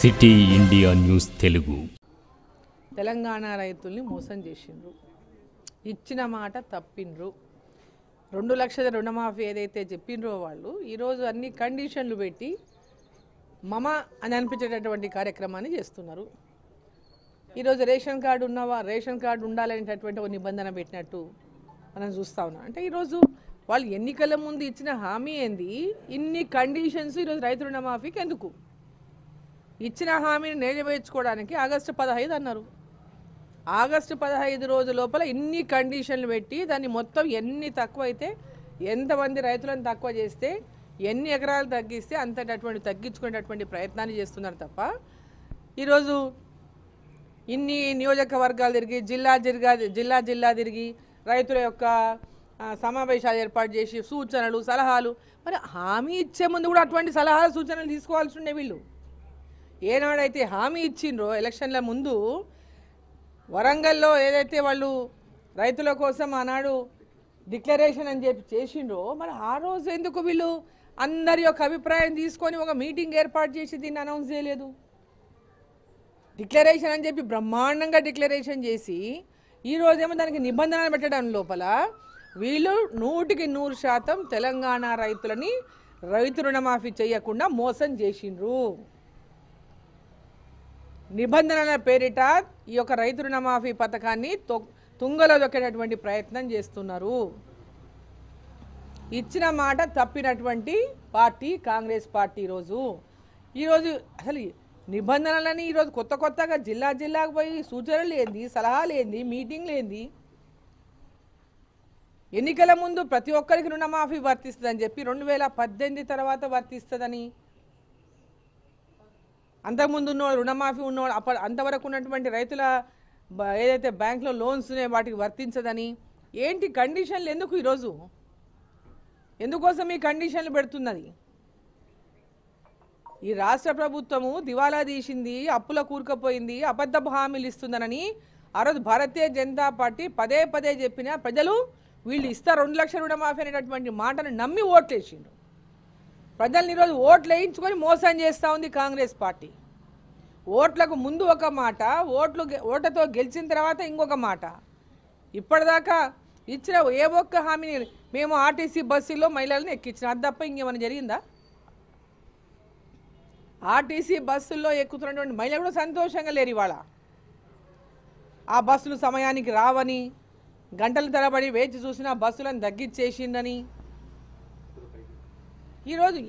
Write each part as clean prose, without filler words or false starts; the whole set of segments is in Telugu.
City India news Telugu. Telangana రైతుల్ని మోసం చేసిండ్రు, ఇచ్చిన మాట తప్పిండ్రు. 2 లక్షల రుణమాఫీ ఏదైతే చెప్పిండ్రో వాళ్ళు ఈరోజు అన్ని కండిషన్లు పెట్టి మమ అని అనిపించేటటువంటి కార్యక్రమాన్ని చేస్తున్నారు. ఈరోజు రేషన్ కార్డు ఉన్నవా, రేషన్ కార్డు ఉండాలనేటటువంటి ఒక నిబంధన పెట్టినట్టు మనం చూస్తూ ఉన్నాం. అంటే ఈరోజు వాళ్ళు ఎన్నికల ముందు ఇచ్చిన హామీ ఏంది, ఇన్ని కండిషన్స్ ఈరోజు రైతు రుణమాఫీకి ఎందుకు? ఇచ్చిన హామీని నెరవేర్చుకోవడానికి ఆగస్టు 15 అన్నారు. ఆగస్టు 15 రోజుల లోపల ఇన్ని కండిషన్లు పెట్టి దాన్ని మొత్తం ఎన్ని తక్కువ అయితే, ఎంతమంది రైతులను తక్కువ చేస్తే, ఎన్ని ఎకరాలు తగ్గిస్తే అంతటటువంటి తగ్గించుకునేటటువంటి ప్రయత్నాన్ని చేస్తున్నారు తప్ప ఈరోజు ఇన్ని నియోజకవర్గాలు తిరిగి జిల్లా తిరిగి రైతుల యొక్క సమావేశాలు ఏర్పాటు చేసి సూచనలు సలహాలు, మరి హామీ ఇచ్చే ముందు కూడా అటువంటి సలహాలు సూచనలు తీసుకోవాల్సి ఉండే. వీళ్ళు ఏనాడైతే హామీ ఇచ్చిండ్రో ఎలక్షన్ల ముందు వరంగల్లో ఏదైతే వాళ్ళు రైతుల కోసం ఆనాడు డిక్లరేషన్ అని చెప్పి చేసిండ్రో, మరి ఆ రోజు ఎందుకు వీళ్ళు అందరి యొక్క అభిప్రాయం తీసుకొని ఒక మీటింగ్ ఏర్పాటు చేసి దీన్ని అనౌన్స్ చేయలేదు? డిక్లరేషన్ అని చెప్పి బ్రహ్మాండంగా డిక్లరేషన్ చేసి ఈరోజేమో దానికి నిబంధనలు పెట్టడం లోపల వీళ్ళు 100% తెలంగాణ రైతులని రైతు రుణమాఫీ చేయకుండా మోసం చేసిండ్రు. నిబంధనల పేరిట ఈ యొక్క రైతు రుణమాఫీ పథకాన్ని తుంగలో దొక్కేటటువంటి ప్రయత్నం చేస్తున్నారు. ఇచ్చిన మాట తప్పినటువంటి పార్టీ కాంగ్రెస్ పార్టీ. ఈరోజు అసలు నిబంధనలని ఈరోజు కొత్తగా జిల్లాకు పోయి సూచనలు ఏంది, సలహాలు ఏంది, మీటింగ్లు ఏంది? ఎన్నికల ముందు ప్రతి ఒక్కరికి రుణమాఫీ వర్తిస్తుందని చెప్పి 2018 తర్వాత వర్తిస్తుందని, అంతకుముందు ఉన్నవాళ్ళు రుణమాఫీ ఉన్నవాళ్ళు అంతవరకు ఉన్నటువంటి రైతుల ఏదైతే బ్యాంకులో లోన్స్ ఉన్నాయో వాటికి వర్తించదని, ఏంటి కండిషన్లు ఎందుకు? ఈరోజు ఎందుకోసం ఈ కండిషన్లు పెడుతున్నది? ఈ రాష్ట్ర ప్రభుత్వము దివాలా తీసింది, అప్పుల కూరుకుపోయింది, అబద్ధపు హామీలు ఇస్తుందనని ఆ రోజు భారతీయ జనతా పార్టీ పదే చెప్పినా ప్రజలు వీళ్ళు ఇస్తారు 2 లక్షల రుణమాఫీ అనేటటువంటి మాటను నమ్మి ఓట్లేసిండ్రు. ప్రజల్ని ఈరోజు ఓట్లు వేయించుకొని మోసం చేస్తూ ఉంది కాంగ్రెస్ పార్టీ. ఓట్లకు ముందు ఒక మాట, ఓట్లతో గెలిచిన తర్వాత ఇంకొక మాట. ఇప్పటిదాకా ఇచ్చిన ఏ ఒక్క హామీని మేము ఆర్టీసీ బస్సుల్లో మహిళలను ఎక్కించిన, అది తప్ప ఇంకేమైనా జరిగిందా? ఆర్టీసీ బస్సుల్లో ఎక్కుతున్నటువంటి మహిళలు కూడా సంతోషంగా లేరు. ఇవాళ ఆ బస్సులు సమయానికి రావని, గంటల తరబడి వేచి చూసిన బస్సులను తగ్గించేసిందని, ఈరోజు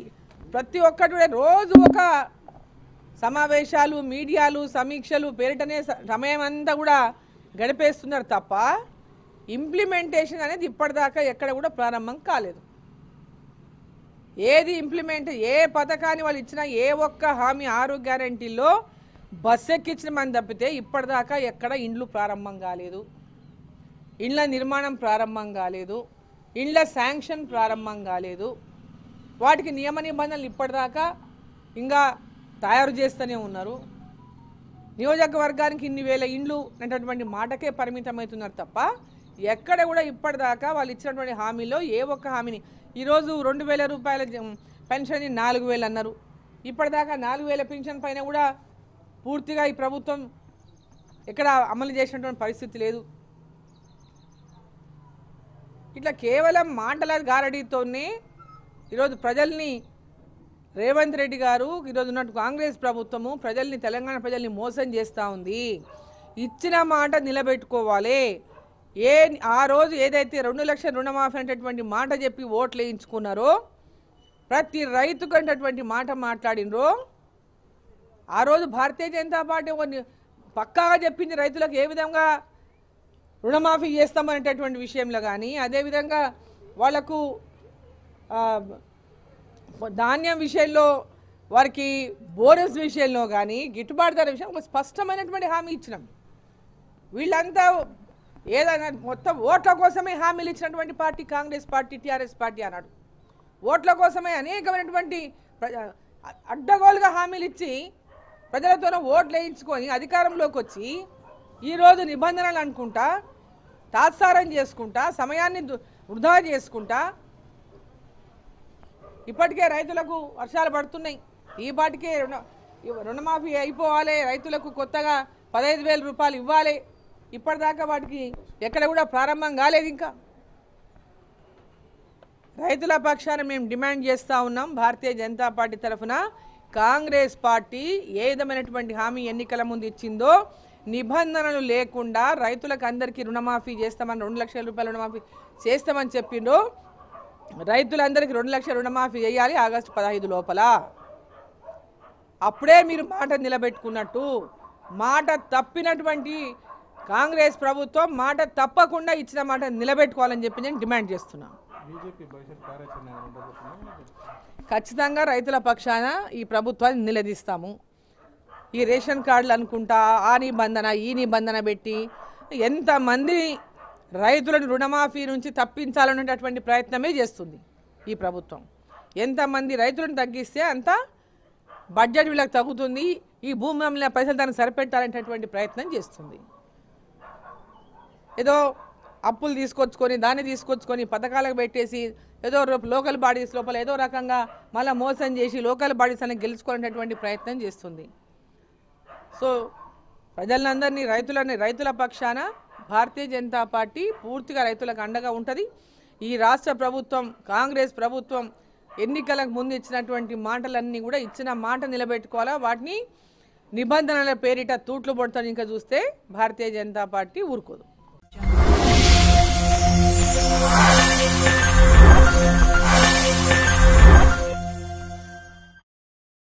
ప్రతి ఒక్కటి రోజు ఒక సమావేశాలు, మీడియాలు, సమీక్షలు పేరిటనే సమయం అంతా కూడా గడిపేస్తున్నారు తప్ప ఇంప్లిమెంటేషన్ అనేది ఇప్పటిదాకా ఎక్కడ కూడా ప్రారంభం కాలేదు. ఏది ఇంప్లిమెంట్, ఏ పథకాన్ని వాళ్ళు ఇచ్చినా, ఏ ఒక్క హామీ 6 గ్యారెంటీల్లో బస్సు ఎక్కించిన మంది తప్పితే ఇప్పటిదాకా ఎక్కడ ఇండ్లు ప్రారంభం కాలేదు, ఇండ్ల నిర్మాణం ప్రారంభం కాలేదు, ఇండ్ల శాంక్షన్ ప్రారంభం కాలేదు. వాటికి నియమ నిబంధనలు ఇప్పటిదాకా ఇంకా తయారు చేస్తూనే ఉన్నారు. నియోజకవర్గానికి ఇన్ని వేల ఇండ్లు అనేటటువంటి మాటకే పరిమితమవుతున్నారు తప్ప ఎక్కడ కూడా ఇప్పటిదాకా వాళ్ళు ఇచ్చినటువంటి హామీలో ఏ ఒక్క హామీని, ఈరోజు 2000 రూపాయల పెన్షన్ 4000 అన్నారు. ఇప్పటిదాకా 4000 పెన్షన్ పైన కూడా పూర్తిగా ఈ ప్రభుత్వం ఎక్కడ అమలు చేసినటువంటి పరిస్థితి లేదు. ఇట్లా కేవలం మాటల గారడీతోనే ఈరోజు ప్రజల్ని రేవంత్ రెడ్డి గారు, ఈరోజు ఉన్నట్టు కాంగ్రెస్ ప్రభుత్వము తెలంగాణ ప్రజల్ని మోసం చేస్తూ ఉంది. ఇచ్చిన మాట నిలబెట్టుకోవాలి. ఆ రోజు ఏదైతే 2 లక్షల రుణమాఫీ అనేటటువంటి మాట చెప్పి ఓట్లు వేయించుకున్నారో, ప్రతి రైతుకు అనేటటువంటి మాట మాట్లాడినరో, ఆ రోజు భారతీయ జనతా పార్టీ పక్కాగా చెప్పింది రైతులకు ఏ విధంగా రుణమాఫీ చేస్తామనేటటువంటి విషయంలో కానీ, అదేవిధంగా వాళ్లకు ధాన్యం విషయంలో, వారికి బోనస్ విషయంలో కానీ, గిట్టుబాటు ధర విషయం ఒక స్పష్టమైనటువంటి హామీ ఇచ్చినాం. వీళ్ళంతా ఏదైనా మొత్తం ఓట్ల కోసమే హామీలు ఇచ్చినటువంటి party Congress party, TRS party అన్నాడు. ఓట్ల కోసమే అనేకమైనటువంటి అడ్డగోలుగా హామీలు ఇచ్చి ప్రజలతో ఓట్లు వేయించుకొని అధికారంలోకి వచ్చి ఈరోజు నిబంధనలు అనుకుంటా, తాత్సారం చేసుకుంటా, సమయాన్ని వృధా చేసుకుంటా ఇప్పటికే రైతులకు వర్షాలు పడుతున్నాయి. ఈ పాటికే రుణమాఫీ అయిపోవాలి, రైతులకు కొత్తగా 15,000 రూపాయలు ఇవ్వాలి. ఇప్పటిదాకా వాటికి ఎక్కడ కూడా ప్రారంభం కాలేదు. ఇంకా రైతుల పక్షాన మేము డిమాండ్ చేస్తూ ఉన్నాం. భారతీయ జనతా పార్టీ తరఫున కాంగ్రెస్ పార్టీ ఏ విధమైనటువంటి హామీ ఎన్నికల ముందు ఇచ్చిందో నిబంధనలు లేకుండా రైతులకు అందరికీ రుణమాఫీ చేస్తామని 2 లక్షల రూపాయల రుణమాఫీ చేస్తామని చెప్పిండ్రు. రైతులందరికీ 2 లక్షల రుణమాఫీ చేయాలి ఆగస్టు 15 లోపల. అప్పుడే మీరు మాట నిలబెట్టుకున్నట్టు. మాట తప్పినటువంటి కాంగ్రెస్ ప్రభుత్వం మాట తప్పకుండా ఇచ్చిన మాట నిలబెట్టుకోవాలని చెప్పి నేను డిమాండ్ చేస్తున్నాను. ఖచ్చితంగా రైతుల పక్షాన ఈ ప్రభుత్వాన్ని నిలదీస్తాము. ఈ రేషన్ కార్డులు అనుకుంటా ఆ నిబంధన ఈ నిబంధన పెట్టి ఎంతమంది రైతులను రుణమాఫీ నుంచి తప్పించాలనేటటువంటి ప్రయత్నమే చేస్తుంది ఈ ప్రభుత్వం. ఎంతమంది రైతులను తగ్గిస్తే అంత బడ్జెట్ వీళ్ళకి తగ్గుతుంది, ఈ భూమి అమ్మిన పైసలు దానికి సరిపెట్టాలనేటటువంటి ప్రయత్నం చేస్తుంది. ఏదో అప్పులు తీసుకొచ్చుకొని దాన్ని తీసుకొచ్చుకొని పథకాలకు పెట్టేసి ఏదో లోకల్ బాడీస్ లోపల ఏదో రకంగా మళ్ళీ మోసం చేసి లోకల్ బాడీస్ అని గెలుచుకునేటటువంటి ప్రయత్నం చేస్తుంది. సో ప్రజలందరినీ రైతుల పక్షాన భారతీయ జనతా పార్టీ పూర్తిగా రైతులకు అండగా ఉంటుంది. ఈ రాష్ట్ర ప్రభుత్వం కాంగ్రెస్ ప్రభుత్వం ఎన్నికలకు ముందు ఇచ్చినటువంటి మాటలన్నీ కూడా ఇచ్చిన మాట నిలబెట్టుకోవాలా. వాటిని నిబంధనల పేరిట తూట్లు పడుతుంది ఇంకా చూస్తే భారతీయ జనతా పార్టీ ఊరుకోదు.